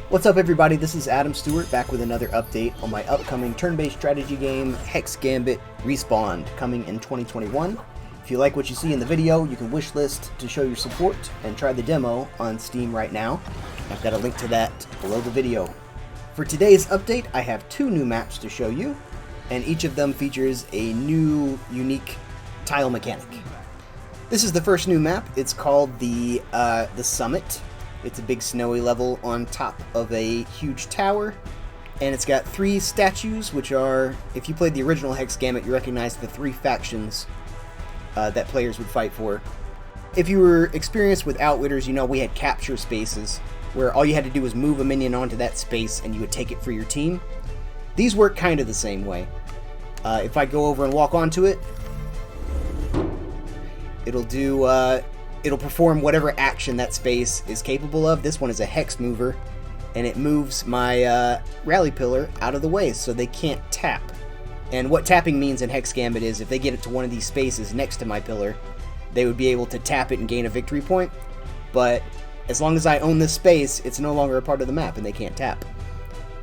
What's up everybody, this is Adam Stewart back with another update on my upcoming turn-based strategy game, Hex Gambit Respawned, coming in 2021. If you like what you see in the video, you can wishlist to show your support and try the demo on Steam right now. I've got a link to that below the video. For today's update, I have two new maps to show you, and each of them features a new, unique tile mechanic. This is the first new map. It's called the Summit. It's a big snowy level on top of a huge tower, and it's got three statues, which are, if you played the original Hex Gambit, you recognize the three factions that players would fight for. If you were experienced with Outwitters, you know we had capture spaces, where all you had to do was move a minion onto that space and you would take it for your team. These work kind of the same way. If I go over and walk onto it, it'll perform whatever action that space is capable of. This one is a hex mover, and it moves my rally pillar out of the way so they can't tap. And what tapping means in Hex Gambit is if they get it to one of these spaces next to my pillar, they would be able to tap it and gain a victory point. But as long as I own this space, it's no longer a part of the map and they can't tap.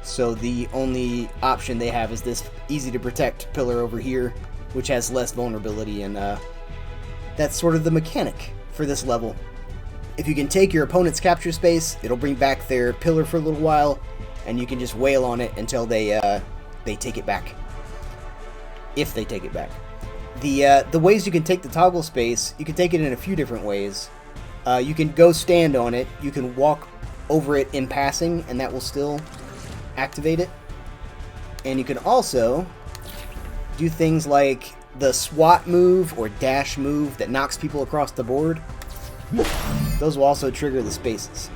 So the only option they have is this easy to protect pillar over here, which has less vulnerability, and that's sort of the mechanic for this level. If you can take your opponent's capture space, it'll bring back their pillar for a little while, and you can just wail on it until they take it back. If they take it back. The ways you can take the toggle space, you can take it in a few different ways. You can go stand on it, you can walk over it in passing, and that will still activate it. And you can also do things like the SWAT move or dash move that knocks people across the board. Those will also trigger the spaces.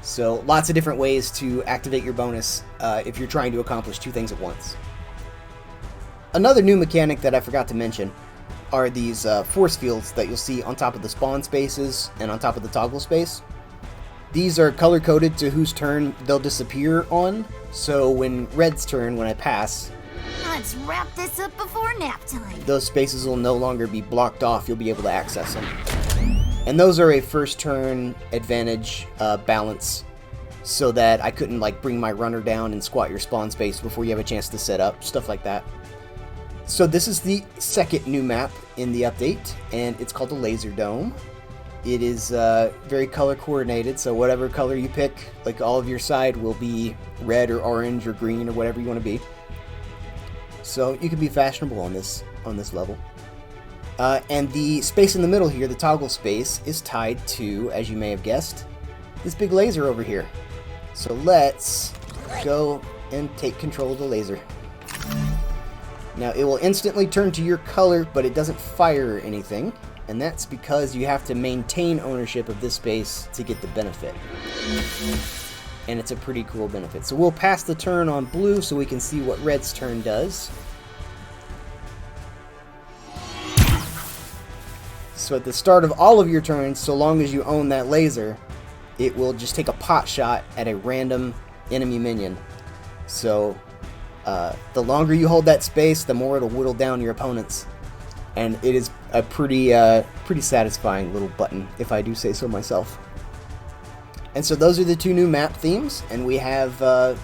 So lots of different ways to activate your bonus if you're trying to accomplish two things at once. Another new mechanic that I forgot to mention are these force fields that you'll see on top of the spawn spaces and on top of the toggle space. These are color-coded to whose turn they'll disappear on, so when red's turn, when I pass, let's wrap this up before nap time. Those spaces will no longer be blocked off, you'll be able to access them. And those are a first turn advantage balance, so that I couldn't like bring my runner down and squat your spawn space before you have a chance to set up, stuff like that. So this is the second new map in the update, and it's called the Laser Dome. It is very color coordinated, so whatever color you pick, like all of your side will be red or orange or green or whatever you want to be. So you can be fashionable on this level. And the space in the middle here, the toggle space, is tied to, as you may have guessed, this big laser over here. So let's go and take control of the laser. Now it will instantly turn to your color, but it doesn't fire anything, and that's because you have to maintain ownership of this space to get the benefit. And it's a pretty cool benefit. So we'll pass the turn on blue so we can see what red's turn does. So at the start of all of your turns, so long as you own that laser, it will just take a pot shot at a random enemy minion. So the longer you hold that space, the more it'll whittle down your opponents. And it is a pretty satisfying little button, if I do say so myself. And so those are the two new map themes, and we have,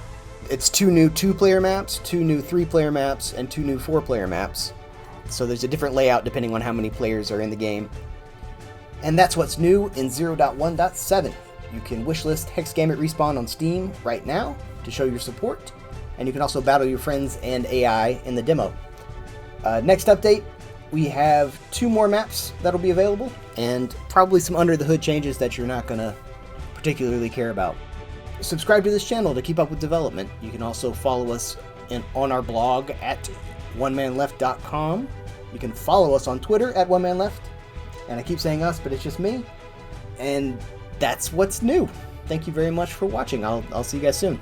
it's two new 2-player maps, two new 3-player maps, and two new 4-player maps. So there's a different layout depending on how many players are in the game. And that's what's new in 0.1.7. You can wishlist Hex Gambit Respawn on Steam right now to show your support, and you can also battle your friends and AI in the demo. Next update, we have 2 more maps that'll be available, and probably some under-the-hood changes that you're not going to particularly care about. Subscribe to this channel to keep up with development. You can also follow us on our blog at onemanleft.com. You can follow us on Twitter at onemanleft. And I keep saying us, but it's just me. And that's what's new. Thank you very much for watching. I'll see you guys soon.